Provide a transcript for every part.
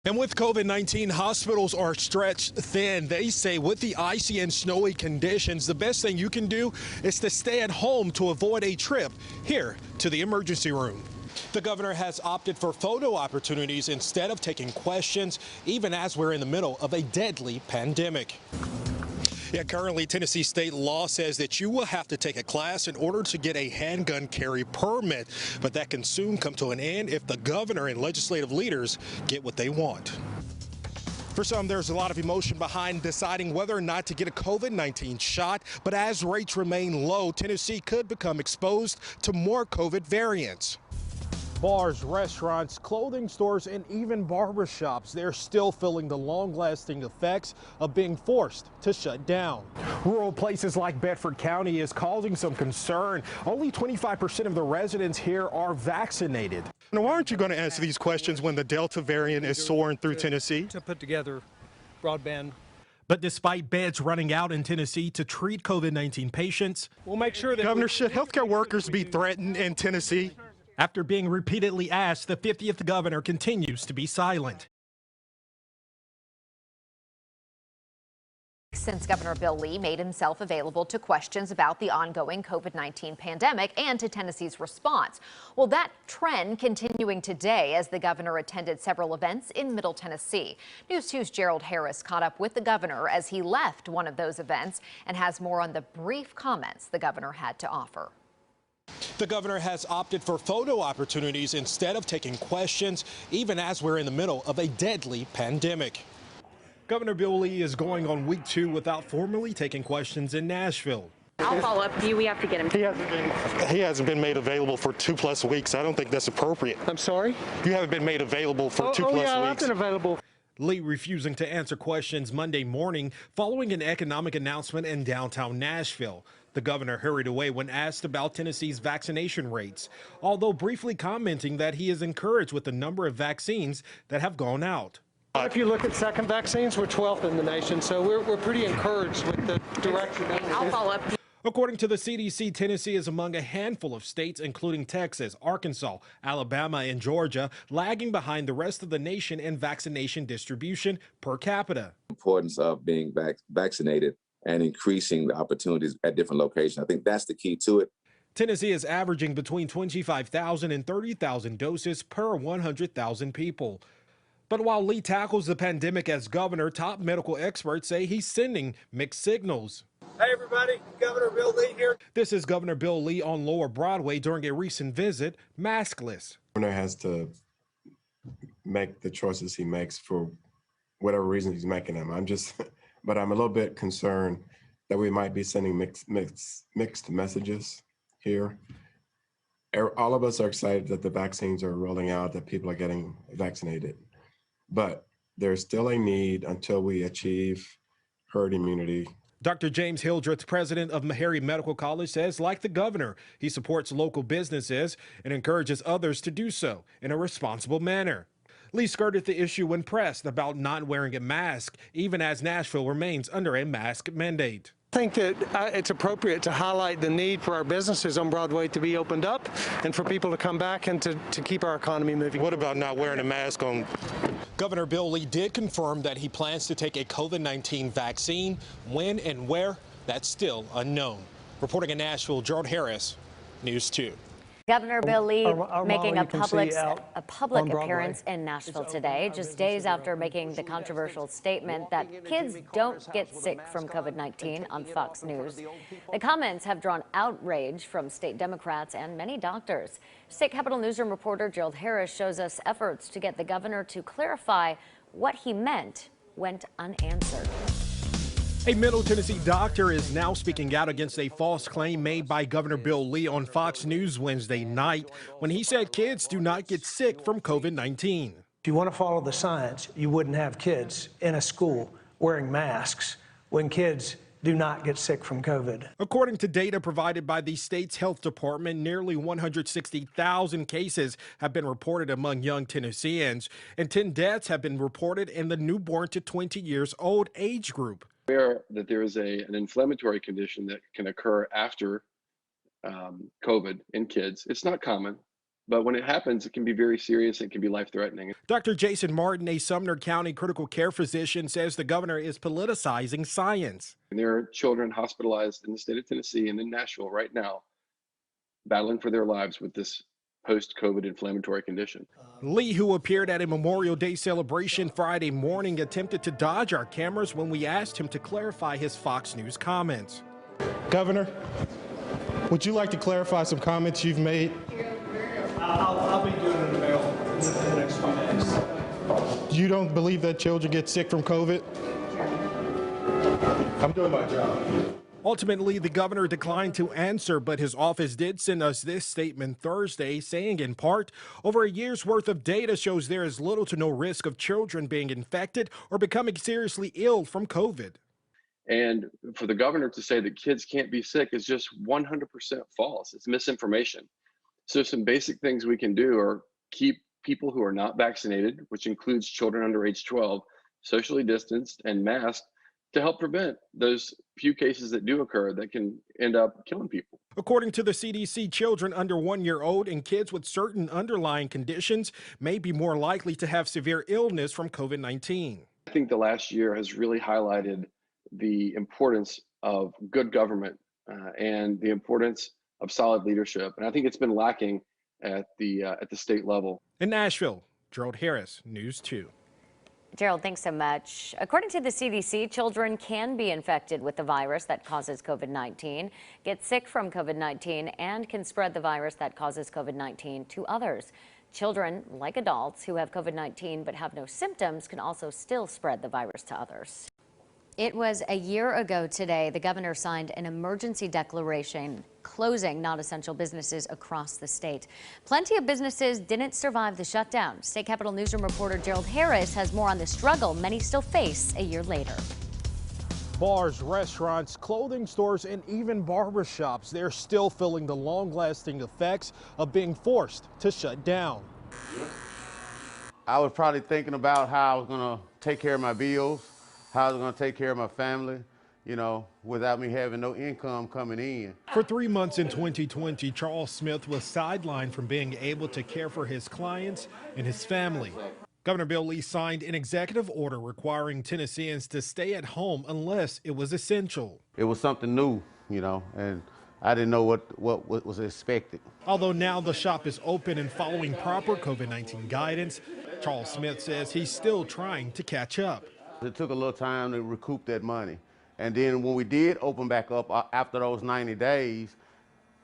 And with COVID-19, hospitals are stretched thin. They say with the icy and snowy conditions, the best thing you can do is to stay at home to avoid a trip here to the emergency room. The governor has opted for photo opportunities instead of taking questions, even as we're in the middle of a deadly pandemic. Yeah, currently Tennessee state law says that you will have to take a class in order to get a handgun carry permit, but that can soon come to an end if the governor and legislative leaders get what they want. For some, there's a lot of emotion behind deciding whether or not to get a COVID-19 shot, but as rates remain low, Tennessee could become exposed to more COVID variants. Bars, restaurants, clothing stores, and even barbershops, they're still feeling the long-lasting effects of being forced to shut down. Rural places like Bedford County is causing some concern. Only 25% of the residents here are vaccinated. Now, why aren't you going to answer these questions when the Delta variant is soaring through Tennessee? To put together broadband. But despite beds running out in Tennessee to treat COVID-19 patients, We'll make sure that Governor, should healthcare workers be threatened in Tennessee? After being repeatedly asked, the 50th governor continues to be silent. Since Governor Bill Lee made himself available to questions about the ongoing COVID-19 pandemic and to Tennessee's response. Well, that trend continuing today as the governor attended several events in Middle Tennessee. News 2's Gerald Harris caught up with the governor as he left one of those events and has more on the brief comments the governor had to offer. The governor has opted for photo opportunities instead of taking questions, even as we're in the middle of a deadly pandemic. Governor Bill Lee is going on week 2 without formally taking questions in Nashville. I'll follow up with you. We have to get him. He hasn't been made available for 2+ weeks. I don't think that's appropriate. I'm sorry? You haven't been made available for 2+ yeah, I've weeks. been available. Lee refusing to answer questions Monday morning following an economic announcement in downtown Nashville. The governor hurried away when asked about Tennessee's vaccination rates, although briefly commenting that he is encouraged with the number of vaccines that have gone out. If you look at second vaccines, we're 12th in the nation, so we're pretty encouraged with the direction. I'll follow up. According to the CDC, Tennessee is among a handful of states, including Texas, Arkansas, Alabama, and Georgia, lagging behind the rest of the nation in vaccination distribution per capita. Importance of being vaccinated and increasing the opportunities at different locations. I think that's the key to it. Tennessee is averaging between 25,000 and 30,000 doses per 100,000 people. But while Lee tackles the pandemic as governor, top medical experts say he's sending mixed signals. Hey, everybody. Governor Bill Lee here. This is Governor Bill Lee on Lower Broadway during a recent visit, maskless. The governor has to make the choices he makes for whatever reason he's making them. But I'm a little bit concerned that we might be sending mixed messages here. All of us are excited that the vaccines are rolling out, that people are getting vaccinated. But there's still a need until we achieve herd immunity. Dr. James Hildreth, president of Meharry Medical College, says, like the governor, he supports local businesses and encourages others to do so in a responsible manner. Lee skirted the issue when pressed about not wearing a mask, even as Nashville remains under a mask mandate. I think that it's appropriate to highlight the need for our businesses on Broadway to be opened up and for people to come back and to keep our economy moving. What about not wearing a mask on? Governor Bill Lee did confirm that he plans to take a COVID-19 vaccine. When and where, that's still unknown. Reporting in Nashville, Gerald Harris, News 2. Governor Bill Lee making a public Broadway. appearance in Nashville today, just days after making the controversial statement that kids don't get sick from COVID-19 on Fox News. The comments have drawn outrage from state Democrats and many doctors. State Capitol Newsroom reporter Gerald Harris shows us efforts to get the governor to clarify what he meant went unanswered. A Middle Tennessee doctor is now speaking out against a false claim made by Governor Bill Lee on Fox News Wednesday night when he said kids do not get sick from COVID-19. If you want to follow the science, you wouldn't have kids in a school wearing masks when kids do not get sick from COVID. According to data provided by the state's health department, nearly 160,000 cases have been reported among young Tennesseans, and 10 deaths have been reported in the newborn to 20 years old age group. That there is an inflammatory condition that can occur after COVID in kids. It's not common. But when it happens, it can be very serious. It can be life-threatening. Dr. Jason Martin, a Sumner County critical care physician, says the governor is politicizing science. And there are children hospitalized in the state of Tennessee and in Nashville right now, battling for their lives with this post-COVID inflammatory condition. Lee, who appeared at a Memorial Day celebration Friday morning, attempted to dodge our cameras when we asked him to clarify his Fox News comments. Governor, would you like to clarify some comments you've made? I'll be doing it in the mail in the next few days. You don't believe that children get sick from COVID? I'm doing my job. Ultimately, the governor declined to answer, but his office did send us this statement Thursday, saying in part, over a year's worth of data shows there is little to no risk of children being infected or becoming seriously ill from COVID. And for the governor to say that kids can't be sick is just 100% false. It's misinformation. So some basic things we can do are keep people who are not vaccinated, which includes children under age 12, socially distanced and masked to help prevent those few cases that do occur that can end up killing people. According to the CDC, children under 1 year old and kids with certain underlying conditions may be more likely to have severe illness from COVID-19. I think the last year has really highlighted the importance of good government and the importance of solid leadership. And I think it's been lacking at the state level. In Nashville, Gerald Harris, News 2. Gerald, thanks so much. According to the CDC, children can be infected with the virus that causes COVID-19, get sick from COVID-19, and can spread the virus that causes COVID-19 to others. Children, like adults who have COVID-19 but have no symptoms, can also still spread the virus to others. It was a year ago today the governor signed an emergency declaration closing non-essential businesses across the state. Plenty of businesses didn't survive the shutdown. State Capitol Newsroom reporter Gerald Harris has more on the struggle many still face a year later. Bars, restaurants, clothing stores, and even barbershops, they're still feeling the long-lasting effects of being forced to shut down. I was probably thinking about how I was going to take care of my bills, how I was going to take care of my family, you know, without me having no income coming in. For 3 months in 2020, Charles Smith was sidelined from being able to care for his clients and his family. Governor Bill Lee signed an executive order requiring Tennesseans to stay at home unless it was essential. It was something new, you know, and I didn't know what was expected. Although now the shop is open and following proper COVID-19 guidance, Charles Smith says he's still trying to catch up. It took a little time to recoup that money. And then when we did open back up after those 90 days,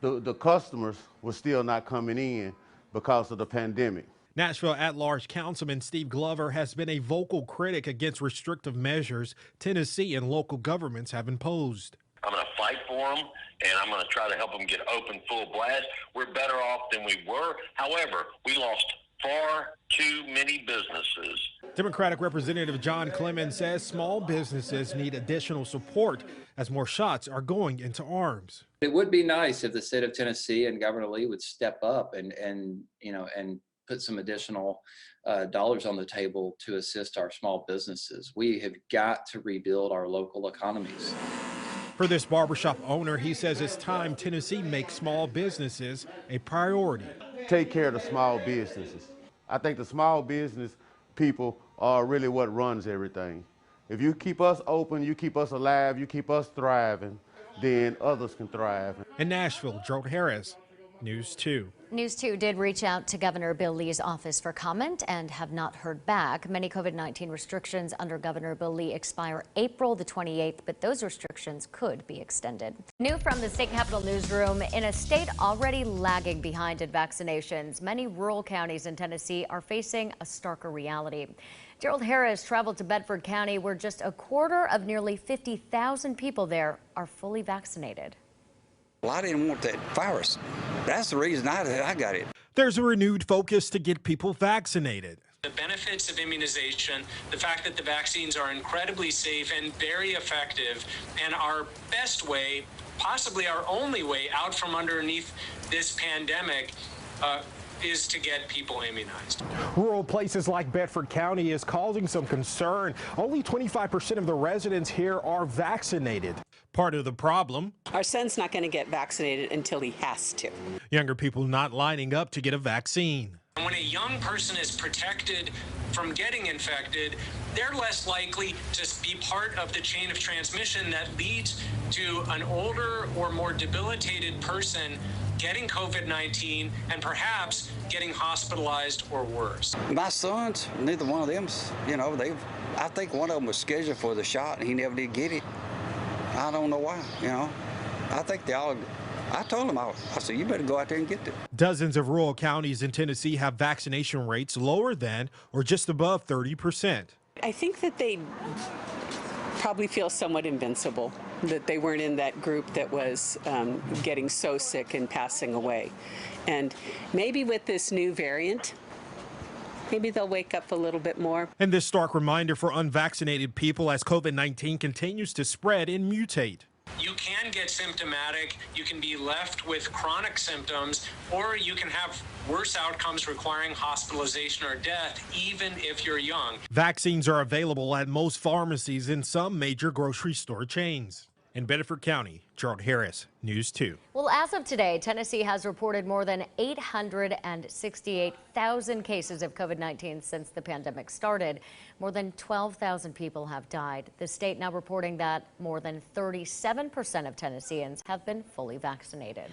the customers were still not coming in because of the pandemic. Nashville at-large Councilman Steve Glover has been a vocal critic against restrictive measures Tennessee and local governments have imposed. I'm going to fight for them, and I'm going to try to help them get open full blast. We're better off than we were. However, we lost far too many businesses. Democratic Representative John Clemens says small businesses need additional support as more shots are going into arms. It would be nice if the state of Tennessee and Governor Lee would step up and put some additional dollars on the table to assist our small businesses. We have got to rebuild our local economies. For this barbershop owner, he says it's time Tennessee makes small businesses a priority. Take care of the small businesses. I think the small business people are really what runs everything. If you keep us open, you keep us alive, you keep us thriving, then others can thrive. In Nashville, Gerald Harris, News 2. News 2 did reach out to Governor Bill Lee's office for comment and have not heard back. Many COVID-19 restrictions under Governor Bill Lee expire April the 28th, but those restrictions could be extended. New from the State Capitol Newsroom, in a state already lagging behind in vaccinations, many rural counties in Tennessee are facing a starker reality. Gerald Harris traveled to Bedford County, where just a quarter of nearly 50,000 people there are fully vaccinated. Well, I didn't want that virus. That's the reason I got it. There's a renewed focus to get people vaccinated. The benefits of immunization, the fact that the vaccines are incredibly safe and very effective, and our best way, possibly our only way out from underneath this pandemic, is to get people immunized. Rural places like Bedford County is causing some concern. Only 25% of the residents here are vaccinated. part of the problem. Our son's not going to get vaccinated until he has to. Younger people not lining up to get a vaccine. When a young person is protected from getting infected, they're less likely to be part of the chain of transmission that leads to an older or more debilitated person getting COVID-19 and perhaps getting hospitalized or worse. My sons, neither one of them, I think one of them was scheduled for the shot and he never did get it. I don't know why, I think they all, I told them, I said, you better go out there and get it. Dozens of rural counties in Tennessee have vaccination rates lower than or just above 30%. I think that they probably feel somewhat invincible, that they weren't in that group that was getting so sick and passing away. And maybe with this new variant, maybe they'll wake up a little bit more. And this stark reminder for unvaccinated people as COVID-19 continues to spread and mutate. You can get symptomatic, you can be left with chronic symptoms, or you can have worse outcomes requiring hospitalization or death, even if you're young. Vaccines are available at most pharmacies and some major grocery store chains. In Bedford County, Gerald Harris, News 2. Well, as of today, Tennessee has reported more than 868,000 cases of COVID-19 since the pandemic started. More than 12,000 people have died. The state now reporting that more than 37% of Tennesseans have been fully vaccinated.